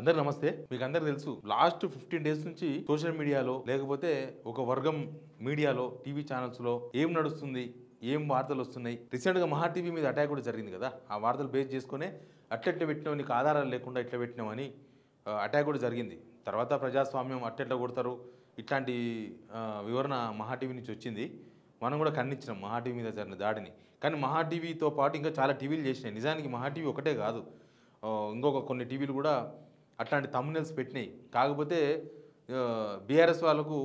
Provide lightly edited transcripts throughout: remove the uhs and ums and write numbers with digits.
అందరికి నమస్తే. మీకు అందరికి తెలుసు లాస్ట్ 15 డేస్ నుంచి సోషల్ మీడియాలో లేకపోతే ఒక వర్గం మీడియాలో టీవీ ఛానల్స్లో ఏం నడుస్తుంది, ఏం వార్తలు వస్తున్నాయి. రీసెంట్గా మహా టీవీ మీద అటాక్ కూడా జరిగింది కదా. ఆ వార్తలు బేస్ చేసుకునే అట్లెట్లా పెట్టినావు, నీకు ఆధారాలు లేకుండా ఇట్లా పెట్టినావు అని అటాక్ కూడా జరిగింది. తర్వాత ప్రజాస్వామ్యం అట్లెట్లా కొడతారు ఇట్లాంటి వివరణ మహా టీవీ నుంచి వచ్చింది. మనం కూడా ఖండించినాం మహా టీవీ మీద జరిగిన దాడిని. కానీ మహా టీవీతో పాటు ఇంకా చాలా టీవీలు చేసినాయి. నిజానికి మహా టీవీ ఒకటే కాదు, ఇంకొక కొన్ని టీవీలు కూడా అట్లాంటి థంబ్నెయిల్స్ పెట్టినాయి. కాకపోతే బీఆర్ఎస్ వాళ్ళకు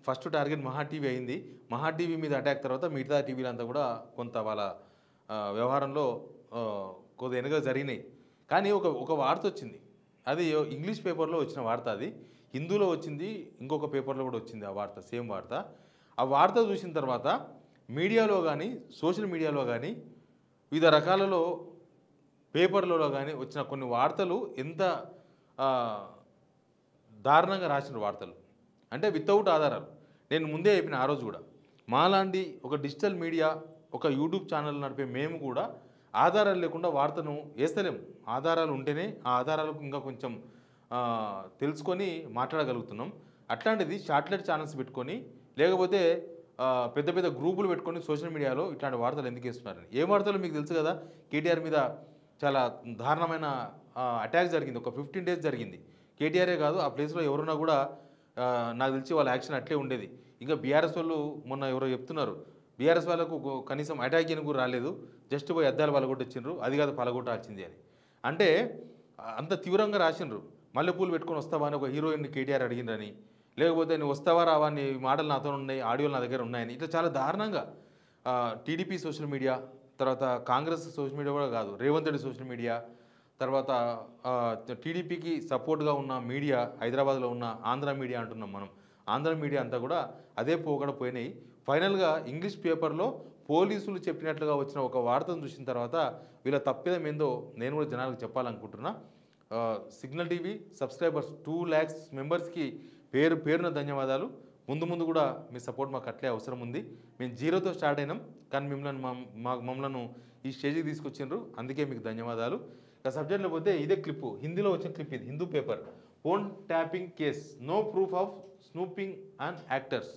ఫస్ట్ టార్గెట్ మహా టీవీ అయింది. మహా టీవీ మీద అటాక్ తర్వాత మిగతా టీవీలు అంతా కూడా కొంత వాళ్ళ వ్యవహారంలో కొద్దిగా వెనుక జరిగినాయి. కానీ ఒక వార్త వచ్చింది, అది ఇంగ్లీష్ పేపర్లో వచ్చిన వార్త. అది హిందూలో వచ్చింది, ఇంకొక పేపర్లో కూడా వచ్చింది ఆ వార్త, సేమ్ వార్త. ఆ వార్త చూసిన తర్వాత మీడియాలో కానీ సోషల్ మీడియాలో కానీ వివిధ రకాలలో పేపర్లలో కానీ వచ్చిన కొన్ని వార్తలు ఎంత దారుణంగా రాసిన వార్తలు అంటే వితౌట్ ఆధారాలు. నేను ముందే చెప్పిన ఆ రోజు కూడా, మాలాంటి ఒక డిజిటల్ మీడియా ఒక యూట్యూబ్ ఛానల్ నడిపే మేము కూడా ఆధారాలు లేకుండా వార్తను వేస్తలేము. ఆధారాలు ఉంటేనే ఆ ఆధారాలకు ఇంకా కొంచెం తెలుసుకొని మాట్లాడగలుగుతున్నాం. అట్లాంటిది షార్ట్లెట్ ఛానల్స్ పెట్టుకొని లేకపోతే పెద్ద పెద్ద గ్రూపులు పెట్టుకొని సోషల్ మీడియాలో ఇట్లాంటి వార్తలు ఎందుకు వేస్తున్నారని. ఏ వార్తలు మీకు తెలుసు కదా. కేటీఆర్ మీద చాలా దారుణమైన అటాక్ జరిగింది, ఒక 15 డేస్ జరిగింది. కేటీఆరే కాదు, ఆ ప్లేస్లో ఎవరున్నా కూడా నాకు తెలిసి వాళ్ళ యాక్షన్ అట్లే ఉండేది. ఇంకా బీఆర్ఎస్ వాళ్ళు మొన్న ఎవరో చెప్తున్నారు, బీఆర్ఎస్ వాళ్ళకు కనీసం అటాక్ చేయని కూడా రాలేదు, జస్ట్ పోయి అద్దాలు పలగొట్టిండ్రు, అది కాదు పలగొట్టాల్సింది అని. అంటే అంత తీవ్రంగా రాసిండ్రు. మల్లెపూలు పెట్టుకొని వస్తావా అని ఒక హీరోయిన్ని కేటీఆర్ అడిగిండ్రని, లేకపోతే నువ్వు వస్తావా రావా అని మాటలు నాతో ఉన్నాయి, ఆడియోలు నా దగ్గర ఉన్నాయని, ఇట్లా చాలా దారుణంగా టీడీపీ సోషల్ మీడియా, తర్వాత కాంగ్రెస్ సోషల్ మీడియా కూడా కాదు, రేవంత్ రెడ్డి సోషల్ మీడియా, తర్వాత టీడీపీకి సపోర్ట్గా ఉన్న మీడియా, హైదరాబాద్లో ఉన్న ఆంధ్ర మీడియా అంటున్నాం మనం, ఆంధ్ర మీడియా అంతా కూడా అదే పోకడ పోయినాయి. ఫైనల్గా ఇంగ్లీష్ పేపర్లో పోలీసులు చెప్పినట్లుగా వచ్చిన ఒక వార్తను చూసిన తర్వాత వీళ్ళ తప్పిదం ఏందో నేను కూడా జనాలకు చెప్పాలనుకుంటున్నా. సిగ్నల్ టీవీ సబ్స్క్రైబర్స్ 2 lakhs మెంబర్స్కి పేరున ధన్యవాదాలు. ముందు కూడా మీ సపోర్ట్ మాకు అట్లే అవసరం ఉంది. మేము 0తో స్టార్ట్ అయినాం, కానీ మమ్మల్ని ఈ స్టేజ్కి తీసుకొచ్చిండ్రు, అందుకే మీకు ధన్యవాదాలు. ఇక సబ్జెక్ట్లో పోతే ఇదే క్లిప్పు, హిందీలో వచ్చిన క్లిప్ ఇది, Hindu paper. Phone tapping case, no proof of snooping on actors.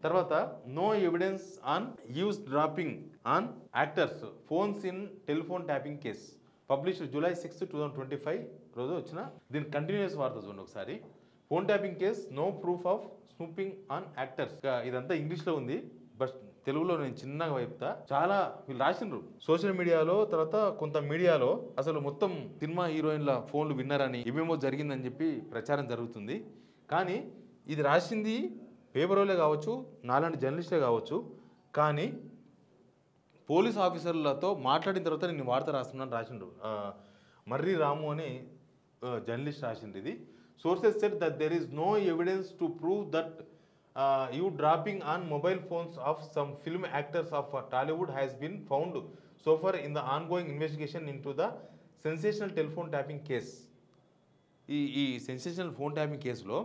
తర్వాత no evidence on eavesdropping on actors phones in telephone tapping case. Published July 6, 2025 రోజు వచ్చిన దీని కంటిన్యూస్ వార్త చూడండి ఒకసారి. Phone tapping case, no proof of snooping on actors. ఇదంతా ఇంగ్లీష్లో ఉంది, బట్ తెలుగులో నేను చిన్నగా వైపుతా. చాలా వీళ్ళు రాసిండ్రు సోషల్ మీడియాలో, తర్వాత కొంత మీడియాలో అసలు మొత్తం సినిమా హీరోయిన్ల ఫోన్లు విన్నారని, ఏమేమో జరిగిందని చెప్పి ప్రచారం జరుగుతుంది. కానీ ఇది రాసింది పేపర్ వాళ్ళే కావచ్చు, నాలాంటి జర్నలిస్టే కావచ్చు, కానీ పోలీస్ ఆఫీసర్లతో మాట్లాడిన తర్వాత నేను వార్త రాస్తున్నాను రాసిండ్రు. మర్రి రాము అని జర్నలిస్ట్ రాసిండ్రు ఇది. Sources said that there is no evidence to prove that you dropping on mobile phones of some film actors of Tollywood has been found so far in the ongoing investigation into the sensational telephone tapping case. ఈ sensational phone tapping కేసులో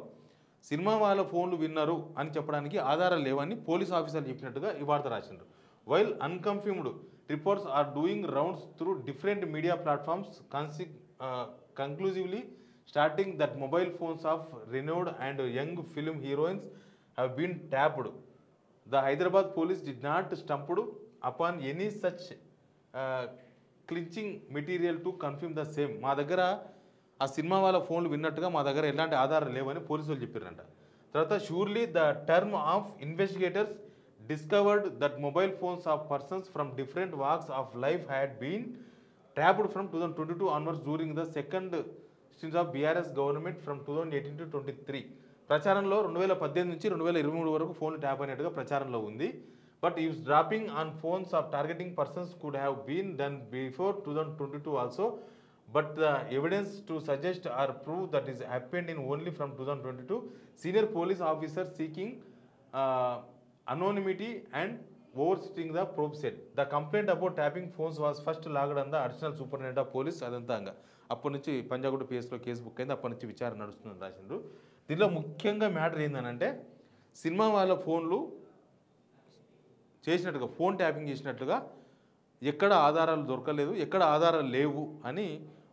cinema వాళ్ళ ఫోన్లు విన్నారు అని చెప్పడానికి ఆధారాలు లేవని police ఆఫీసర్లు చెప్పినట్టుగా ఈ వార్త రాసిండ్రు. While unconfirmed reports are doing rounds through different media platforms conclusively stating that mobile phones of renowned and young film heroines have been tapped. The Hyderabad police did not stumble upon any such clinching material to confirm the same. మా దగ్గర ఆ cinema వాళ్ళ ఫోన్లు విన్నట్టుగా మా దగ్గర ఎలాంటి ఆధారాలు లేవని పోలీసులు చెప్పారంట. తర్వాత surely the term of investigators discovered that mobile phones of persons from different walks of life had been tapped from 2022 onwards during the second stint of BRS government from 2018 to 23. ప్రచారంలో 2018 నుంచి 2023 వరకు ఫోన్లు ట్యాప్ అయినట్టుగా ప్రచారంలో ఉంది. But eavesdropping on phones of targeting persons could have been done before 2022 also, but the evidence to suggest or prove that is happened in only from 2022. Senior police officer seeking anonymity and overseeing the probe said the complaint about tapping phones was first logged on the additional superintendent of police. అదంతా అప్పటి నుంచి Panjagutta పిఎస్లో case book అయింది, అప్పటి నుంచి విచారణ నడుస్తుందని రాసిండ్రు. దీనిలో ముఖ్యంగా మ్యాటర్ ఏంటంటే సినిమా వాళ్ళ ఫోన్లు చేసినట్టుగా, ఫోన్ ట్యాపింగ్ చేసినట్లుగా ఎక్కడ ఆధారాలు దొరకలేదు, ఎక్కడ ఆధారాలు లేవు అని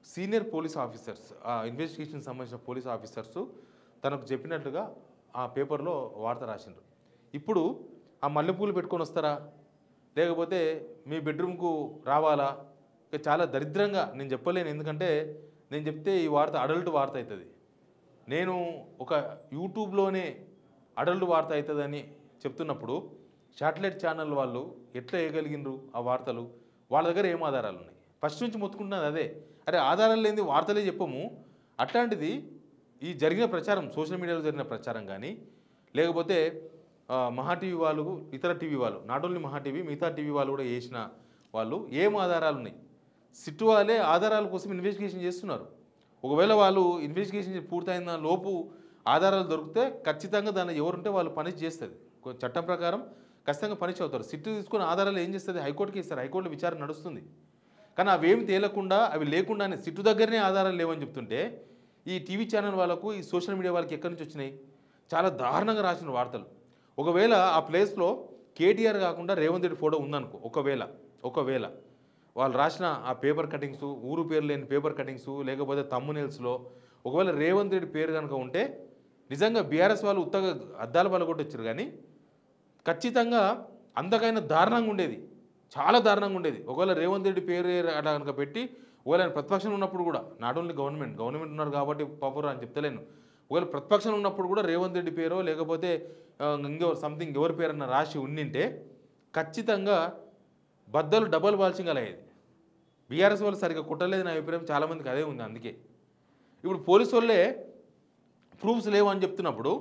సీనియర్ పోలీస్ ఆఫీసర్స్, ఆ ఇన్వెస్టిగేషన్ సంబంధించిన పోలీస్ ఆఫీసర్స్ తనకు చెప్పినట్టుగా ఆ పేపర్లో వార్త రాసిండ్రు. ఇప్పుడు ఆ మల్లెపూలు పెట్టుకొని వస్తారా, లేకపోతే మీ బెడ్రూమ్కు రావాలా? ఇక చాలా దరిద్రంగా నేను చెప్పలేను, ఎందుకంటే నేను చెప్తే ఈ వార్త అడల్ట్ వార్త అవుతుంది. నేను ఒక యూట్యూబ్లోనే అడల్ట్ వార్త అవుతుందని చెప్తున్నప్పుడు శాటిలైట్ ఛానల్ వాళ్ళు ఎట్లా వేయగలిగినరు ఆ వార్తలు? వాళ్ళ దగ్గర ఏం ఆధారాలు ఉన్నాయి? ఫస్ట్ నుంచి మొత్తుకుంటున్నది అదే. అరే ఆధారాలు లేని వార్తలే చెప్పము. అట్లాంటిది ఈ జరిగిన ప్రచారం, సోషల్ మీడియాలో జరిగిన ప్రచారం కానీ, లేకపోతే మహా టీవీ వాళ్ళు, ఇతర టీవీ వాళ్ళు, నాట్ ఓన్లీ మహా టీవీ, మిగతా టీవీ వాళ్ళు కూడా చేసిన వాళ్ళు ఏం ఆధారాలు ఉన్నాయి? సిట్టు వాళ్ళే ఆధారాల కోసం ఇన్వెస్టిగేషన్ చేస్తున్నారు. ఒకవేళ వాళ్ళు ఇన్వెస్టిగేషన్ పూర్తయిన లోపు ఆధారాలు దొరికితే ఖచ్చితంగా దాన్ని ఎవరుంటే వాళ్ళు పనిష్ చేస్తుంది. చట్టం ప్రకారం ఖచ్చితంగా పనిష్ అవుతారు. సిట్టు తీసుకున్న ఆధారాలు ఏం చేస్తుంది? హైకోర్టుకి ఇస్తారు. హైకోర్టులో విచారణ నడుస్తుంది. కానీ అవేమి తేలకుండా, అవి లేకుండానే సిట్టు దగ్గరనే ఆధారాలు లేవని చెప్తుంటే ఈ టీవీ ఛానల్ వాళ్ళకు, ఈ సోషల్ మీడియా వాళ్ళకి ఎక్కడి నుంచి వచ్చినాయి? చాలా దారుణంగా రాసిన వార్తలు. ఒకవేళ ఆ ప్లేస్లో కేటీఆర్ కాకుండా రేవంత్ రెడ్డి ఫోటో ఉందనుకో, ఒకవేళ వాళ్ళు రాసిన ఆ పేపర్ కటింగ్స్, ఊరు పేరు లేని పేపర్ కటింగ్స్, లేకపోతే తమ్మునేల్స్లో ఒకవేళ రేవంత్ రెడ్డి పేరు కనుక ఉంటే నిజంగా బీఆర్ఎస్ వాళ్ళు ఉత్తగా అద్దాల పలగొట్టొచ్చారు. కానీ ఖచ్చితంగా అంతకైనా దారుణంగా ఉండేది, చాలా దారుణంగా ఉండేది. ఒకవేళ రేవంత్ రెడ్డి పేరు అట్లా కనుక పెట్టి, ఒకవేళ ఆయన ప్రతిపక్షంలో ఉన్నప్పుడు కూడా, నాట్ ఓన్లీ గవర్నమెంట్ ఉన్నారు కాబట్టి పాపరు అని చెప్తలేను, ఒకవేళ ప్రతిపక్షంలో ఉన్నప్పుడు కూడా రేవంత్ రెడ్డి పేరో లేకపోతే సంథింగ్ ఎవరి పేరన్నా రాసి ఉండింటే ఖచ్చితంగా బద్దలు డబల్ బాల్చింగ్ అలా అయ్యేది. బీఆర్ఎస్ వాళ్ళు సరిగ్గా కుట్టలేదు నా అభిప్రాయం, చాలామందికి అదే ఉంది. అందుకే ఇప్పుడు పోలీసు వాళ్ళే ప్రూఫ్స్ లేవు అని చెప్తున్నప్పుడు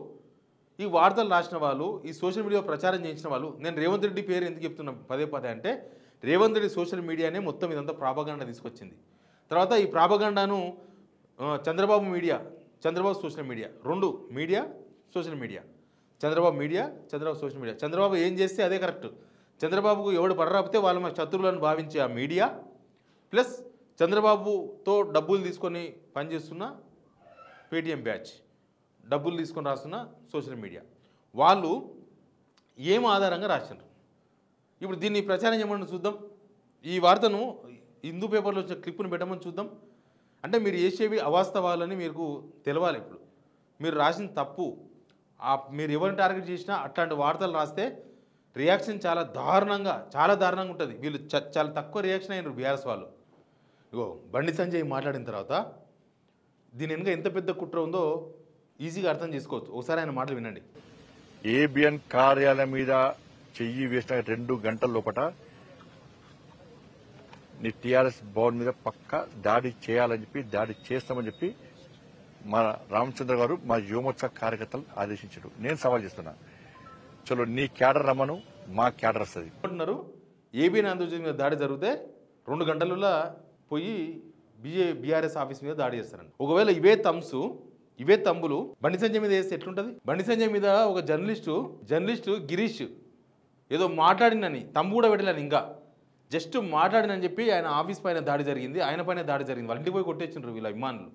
ఈ వార్తలు రాసిన వాళ్ళు, ఈ సోషల్ మీడియా ప్రచారం చేయించిన వాళ్ళు, నేను రేవంత్ రెడ్డి పేరు ఎందుకు చెప్తున్నా పదే అంటే, రేవంత్ రెడ్డి సోషల్ మీడియానే మొత్తం ఇదంతా ప్రాపగాండా తీసుకొచ్చింది. తర్వాత ఈ ప్రాపగాండాను చంద్రబాబు సోషల్ మీడియా, రెండు media, social media, Chandrababu social media. Chandrababu ఏం చేస్తే అదే కరెక్ట్. చంద్రబాబుకు ఎవడు పడరాపితే వాళ్ళ మా శత్రువులను భావించే ఆ మీడియా, ప్లస్ చంద్రబాబుతో డబ్బులు తీసుకొని పనిచేస్తున్న పేటీఎం బ్యాచ్, డబ్బులు తీసుకొని రాస్తున్న సోషల్ మీడియా, వాళ్ళు ఏం ఆధారంగా రాసినారు? ఇప్పుడు దీన్ని ప్రచారం చేయమని చూద్దాం. ఈ వార్తను హిందూ పేపర్లో వచ్చిన క్లిప్పును పెట్టమని చూద్దాం. అంటే మీరు చేసేవి అవాస్తవాలని మీకు తెలవాలి. ఇప్పుడు మీరు రాసిన తప్పు, మీరు ఎవరిని టార్గెట్ చేసినా అట్లాంటి వార్తలు రాస్తే రియాక్షన్ చాలా దారుణంగా ఉంటుంది. వీళ్ళు చాలా తక్కువ రియాక్షన్ అయినారు బీఆర్ఎస్ వాళ్ళు. ఇగో బండి సంజయ్ మాట్లాడిన తర్వాత దీని వెనుక ఎంత పెద్ద కుట్ర ఉందో ఈజీగా అర్థం చేసుకోవచ్చు. ఒకసారి ఆయన మాటలు వినండి. ఏబిఎన్ కార్యాలయం మీద చెయ్యి వేసిన 2 గంటల లోపల నీ టీఆర్ఎస్ భవన్ మీద పక్క దాడి చేయాలని చెప్పి, దాడి చేస్తామని చెప్పి మా రామచంద్ర గారు, మా యువమోర్చా కార్యకర్తలు ఆదేశించారు. నేను సవాల్ చేస్తున్నా, చలో నీ క్యాడర్ రమ్మను, మా క్యాడర్ వస్తుంది అంటున్నారు. ఏబిఎన్ ఆంధ్రజ్యోతి మీద దాడి జరిగితే 2 గంటలలో పోయి బీఆర్ఎస్ ఆఫీస్ మీద దాడి చేస్తారండి. ఒకవేళ ఇవే తంబులు బండి సంజయ్ మీద వేస్తే ఎట్లుంటుంది? బండి సంజయ్ మీద ఒక జర్నలిస్టు గిరీష్ ఏదో మాట్లాడినని తంబు కూడా పెట్టలేని, ఇంకా జస్ట్ మాట్లాడినని చెప్పి ఆయన ఆఫీస్ పైన దాడి జరిగింది, ఆయన పైన దాడి జరిగింది. వాళ్ళ ఇంటికి పోయి కొట్టేసిండ్రు వీళ్ళ అభిమానులు.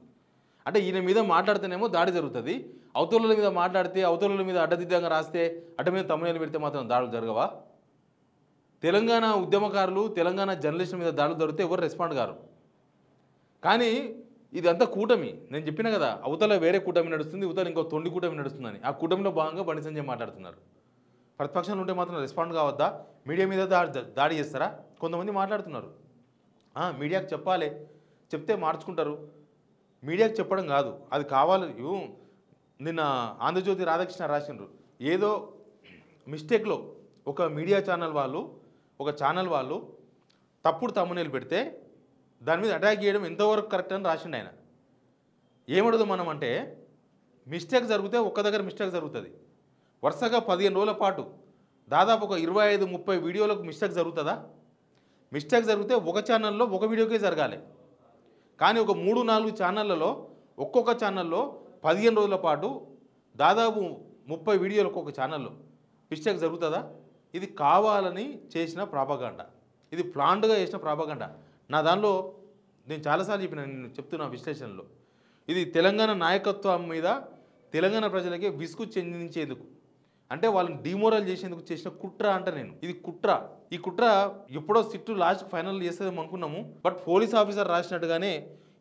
అంటే ఈయన మీద మాట్లాడితేనేమో దాడి జరుగుతుంది, అవతల మీద మాట్లాడితే, అవతల మీద అడ్డదిడ్డంగా రాస్తే, అడ్డ మీద తమ్ముళ్ళు పెడితే మాత్రం దాడులు జరగవా? తెలంగాణ ఉద్యమకారులు, తెలంగాణ జర్నలిస్టుల మీద దాడులు జరిగితే ఎవరు రెస్పాండ్ కారు. కానీ ఇదంతా కూటమి. నేను చెప్పిన కదా, అవతల వేరే కూటమి నడుస్తుంది, అవతల ఇంకో తొండి కూటమి నడుస్తుందని. ఆ కూటమిలో భాగంగా బండి సంజయ్ మాట్లాడుతున్నారు. ప్రతిపక్షంలో ఉంటే మాత్రం రెస్పాండ్ కావద్దా? మీడియా మీద దాడి చేస్తారా? కొంతమంది మాట్లాడుతున్నారు. మీడియాకు చెప్పాలి, చెప్తే మార్చుకుంటారు. మీడియాకు చెప్పడం కాదు, అది కావాలి. నిన్న ఆంధ్రజ్యోతి రాధాకృష్ణ రాసిండ్రు, ఏదో మిస్టేక్లో ఒక మీడియా ఛానల్ వాళ్ళు, ఒక ఛానల్ వాళ్ళు తప్పుడు తమ్మునేలు పెడితే దాని మీద అటాక్ చేయడం ఎంతవరకు కరెక్ట్ అని రాసిండు ఆయన. ఏమడదు మనం అంటే, మిస్టేక్ జరిగితే ఒక్క దగ్గర మిస్టేక్ జరుగుతుంది, వరుసగా 15 రోజుల పాటు దాదాపు ఒక 25-30 వీడియోలకు మిస్టేక్ జరుగుతుందా? మిస్టేక్ జరిగితే ఒక ఛానల్లో ఒక వీడియోకే జరగాలి. కానీ ఒక 3-4 ఛానళ్ళలో, ఒక్కొక్క ఛానల్లో 15 రోజుల పాటు దాదాపు 30 వీడియోలకు ఒక ఛానల్లో మిస్టేక్ జరుగుతుందా? ఇది కావాలని చేసిన ప్రాపగాండా, ఇది ప్లాన్డ్గా చేసిన ప్రాపగాండా. నా దానిలో నేను చాలాసార్లు చెప్పిన, నేను చెప్తున్నా విశ్లేషణలో, ఇది తెలంగాణ నాయకత్వం మీద తెలంగాణ ప్రజలకి విసుగు చెందించేందుకు, అంటే వాళ్ళని డిమోరల్ చేసేందుకు చేసిన కుట్ర అంట నేను. ఇది కుట్ర. ఈ కుట్ర ఎప్పుడో సిట్టు లాస్ట్ ఫైనల్ చేస్తుందేమో అనుకున్నాము, బట్ పోలీస్ ఆఫీసర్ రాసినట్టుగానే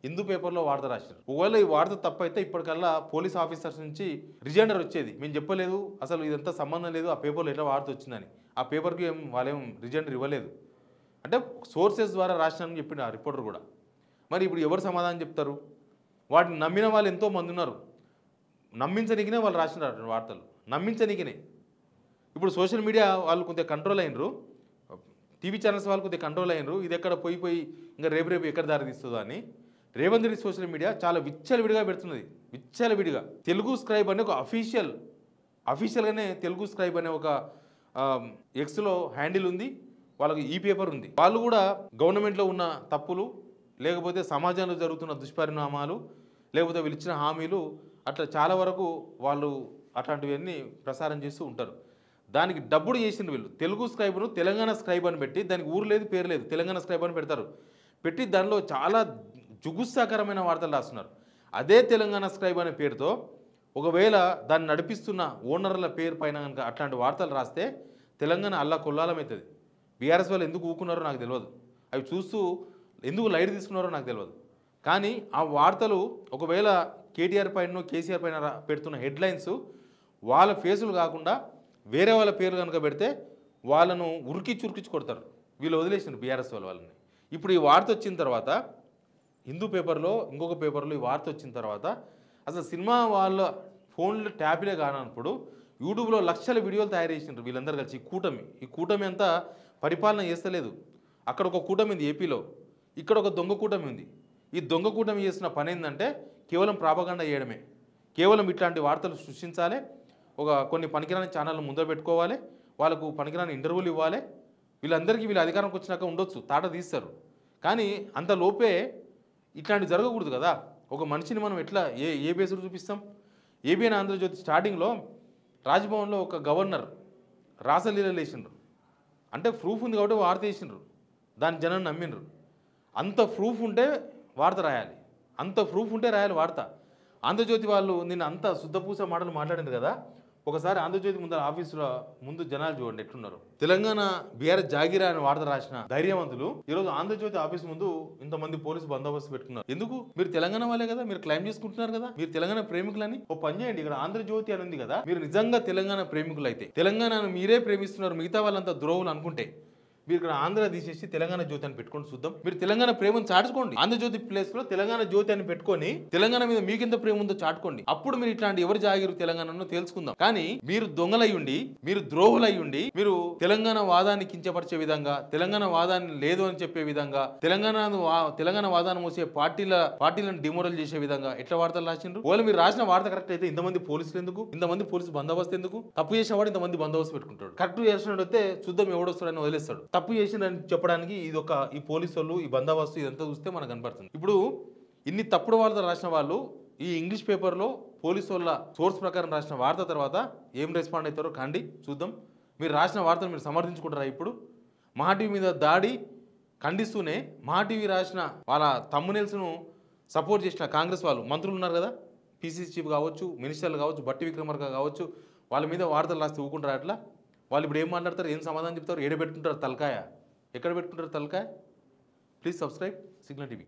హిందూ పేపర్లో వార్త రాశారు. ఒకవేళ ఈ వార్త తప్పైతే ఇప్పటికల్లా పోలీస్ ఆఫీసర్స్ నుంచి రిజైండర్ వచ్చేది, మేము చెప్పలేదు అసలు ఇదంతా సంబంధం లేదు, ఆ పేపర్లో ఎట్లా వార్త వచ్చిందని. ఆ పేపర్కి వాళ్ళేం రిజైండర్ ఇవ్వలేదు, అంటే సోర్సెస్ ద్వారా రాసినానని చెప్పిన ఆ రిపోర్టర్ కూడా. మరి ఇప్పుడు ఎవరు సమాధానం చెప్తారు? వాటిని నమ్మిన వాళ్ళు ఎంతో మంది ఉన్నారు. నమ్మించనికినే వాళ్ళు రాసిన వార్తలు, నమ్మించనికినే. ఇప్పుడు సోషల్ మీడియా వాళ్ళు కొద్దిగా కంట్రోల్ అయినరు, టీవీ ఛానల్స్ వాళ్ళు కొద్దిగా కంట్రోల్ అయినరు. ఇది ఎక్కడ పోయి ఇంకా రేపు ఎక్కడ దారి తీస్తుందో అని రేవంత్ రెడ్డి సోషల్ మీడియా చాలా విచ్చలవిడిగా పెడుతున్నది, విచ్చలవిడిగా. తెలుగు స్క్రైబ్ అనే ఒక అఫీషియల్గానే తెలుగు స్క్రైబ్ అనే ఒక ఎక్స్లో హ్యాండిల్ ఉంది, వాళ్ళకి ఈ పేపర్ ఉంది. వాళ్ళు కూడా గవర్నమెంట్లో ఉన్న తప్పులు, లేకపోతే సమాజంలో జరుగుతున్న దుష్పరిణామాలు, లేకపోతే వీళ్ళు ఇచ్చిన హామీలు, అట్లా చాలా వరకు వాళ్ళు అట్లాంటివన్నీ ప్రసారం చేస్తూ ఉంటారు. దానికి డబ్బులు చేసిండ్రు వీళ్ళు. తెలుగు స్క్రైబ్ను తెలంగాణ స్క్రైబ్ అని పెట్టి, దానికి ఊరు లేదు పేరు లేదు, తెలంగాణ స్క్రైబ్ అని పెడతారు. పెట్టి దానిలో చాలా జుగుత్సాకరమైన వార్తలు రాస్తున్నారు. అదే తెలంగాణ స్క్రైబ్ అనే పేరుతో ఒకవేళ దాన్ని నడిపిస్తున్న ఓనర్ల పేరు పైన కనుక అట్లాంటి వార్తలు రాస్తే తెలంగాణ అల్లా కొల్లాలమవుతుంది. బీఆర్ఎస్ వాళ్ళు ఎందుకు ఊకున్నారో నాకు తెలియదు, అవి చూస్తూ ఎందుకు లైట్ తీసుకున్నారో నాకు తెలియదు. కానీ ఆ వార్తలు ఒకవేళ కేటీఆర్ పైన కేసీఆర్ పైన పెడుతున్న హెడ్లైన్స్ వాళ్ళ ఫేసులు కాకుండా వేరే వాళ్ళ పేరు కనుక పెడితే వాళ్ళను ఉరికిచ్చి కొడతారు. వీళ్ళు వదిలేసినారు బీఆర్ఎస్ వాళ్ళని. ఇప్పుడు ఈ వార్త వచ్చిన తర్వాత హిందూ పేపర్లో, ఇంకొక పేపర్లో ఈ వార్త వచ్చిన తర్వాత అసలు సినిమా వాళ్ళ ఫోన్లో ట్యాబ్లే కానప్పుడు యూట్యూబ్లో లక్షల వీడియోలు తయారు చేసినారు వీళ్ళందరూ కలిసి. ఈ కూటమి అంతా పరిపాలన చేస్తలేదు. అక్కడ ఒక కూటమి ఉంది ఏపీలో, ఇక్కడ ఒక దొంగ కూటమి ఉంది. ఈ దొంగ కూటమి చేసిన పని ఏంటంటే కేవలం ప్రాపగండా చేయడమే. కేవలం ఇట్లాంటి వార్తలు సృష్టించాలి, కొన్ని పనికిరాని ఛానళ్ళు ముందర పెట్టుకోవాలి, వాళ్ళకు పనికిరాని ఇంటర్వ్యూలు ఇవ్వాలి. వీళ్ళందరికీ వీళ్ళ అధికారంకి వచ్చినాక ఉండొచ్చు, తాట తీస్తారు. కానీ అంత లోపే ఇట్లాంటి జరగకూడదు కదా. ఒక మనిషిని మనం ఎట్లా ఏ బేసులు చూపిస్తాం? ఏబిఎన్ ఆంధ్రజ్యోతి స్టార్టింగ్లో రాజ్భవన్లో ఒక గవర్నర్ రాసలీలలు వేసిండ్రు. అంటే ప్రూఫ్ ఉంది కాబట్టి వార్త వేసిండ్రు, దాని జనం నమ్మిండ్రు. అంత ప్రూఫ్ ఉంటే వార్త రాయాలి, అంత ప్రూఫ్ ఉంటే రాయాలి వార్త. ఆంధ్రజ్యోతి వాళ్ళు నిన్న అంత శుద్ధపూస మాటలు మాట్లాడింది కదా. ఒకసారి ఆంధ్రజ్యోతి ముందర ఆఫీసులో ముందు జనాలు చూడండి ఎట్లున్నారు. తెలంగాణ బీఆర్ఎస్ జాగిరా అని వార్త రాసిన ధైర్యవంతులు ఈరోజు ఆంధ్రజ్యోతి ఆఫీస్ ముందు ఇంతమంది పోలీసు బందోబస్తు పెట్టుకున్నారు. ఎందుకు? మీరు తెలంగాణ వాళ్ళే కదా, మీరు క్లైమ్ చేసుకుంటున్నారు కదా, మీరు తెలంగాణ ప్రేమికులని. ఓ పని చేయండి, ఇక్కడ ఆంధ్రజ్యోతి అని ఉంది కదా, మీరు నిజంగా తెలంగాణ ప్రేమికులు అయితే, తెలంగాణను మీరే ప్రేమిస్తున్నారు, మిగతా వాళ్ళంతా ద్రోవులు అనుకుంటే మీరు ఇక్కడ ఆంధ్ర తీసేసి తెలంగాణ జ్యోతి అని పెట్టుకొని చూద్దాం. మీరు తెలంగాణ ప్రేమను చాటుకోండి. ఆంధ్రజ్యోతి ప్లేస్ లో తెలంగాణ జ్యోతి అని పెట్టుకొని తెలంగాణ మీద మీకెంత ప్రేమ ఉందో చాటుకోండి. అప్పుడు మీరు ఇట్లాంటి ఎవరు జాగిరు తెలంగాణను తెలుసుకుందాం. కానీ మీరు దొంగలయ్యుండి, మీరు ద్రోహులయ్యుండి, మీరు తెలంగాణ వాదాన్ని కించపరిచే విధంగా, తెలంగాణ వాదాన్ని లేదు అని చెప్పే విధంగా, తెలంగాణ వాదాన్ని మోసే పార్టీలను డిమోరల్ చేసే విధంగా ఎట్లా వార్తలు రాసిండ్రు? వాళ్ళు మీరు రాసిన వార్త కరెక్ట్ అయితే ఇంతమంది పోలీసులు ఎందుకు? ఇంతమంది పోలీసు బందోబస్తు ఎందుకు? తప్పు చేసిన వాడు ఇంతమంది బందోబస్తు పెట్టుకుంటాడు. కరెక్ట్ చేసినట్టు అయితే చూద్దాం ఎవడొస్తాడని వదిలేస్తాడు. తప్పు చేసిందని చెప్పడానికి ఈ పోలీసు వాళ్ళు, ఈ బందోబస్తు ఇదంతా చూస్తే మనకు కనపడుతుంది. ఇప్పుడు ఇన్ని తప్పుడు వార్తలు రాసిన వాళ్ళు ఈ ఇంగ్లీష్ పేపర్లో పోలీసు వాళ్ళ సోర్స్ ప్రకారం రాసిన వార్త తర్వాత ఏం రెస్పాండ్ అవుతారో కండి చూద్దాం. మీరు రాసిన వార్తను మీరు సమర్థించుకుంటారా? ఇప్పుడు మహాటీవీ మీద దాడి ఖండిస్తూనే మహాటీవీ రాసిన వాళ్ళ తమ్మునెల్స్ను సపోర్ట్ చేసిన కాంగ్రెస్ వాళ్ళు మంత్రులు ఉన్నారు కదా, పీసీసీ చీఫ్ కావచ్చు, మినిస్టర్లు కావచ్చు, బట్టి విక్రమార్క కావచ్చు, వాళ్ళ మీద వార్తలు రాస్తే ఊకుంటారా? అట్లా వాళ్ళు ఇప్పుడు ఏం మాట్లాడతారు, ఏం సమాధానం చెప్తారు? ఏడ పెట్టుకుంటారు తలకాయ? ఎక్కడ పెట్టుకుంటారు తలకాయ? Please subscribe signal TV.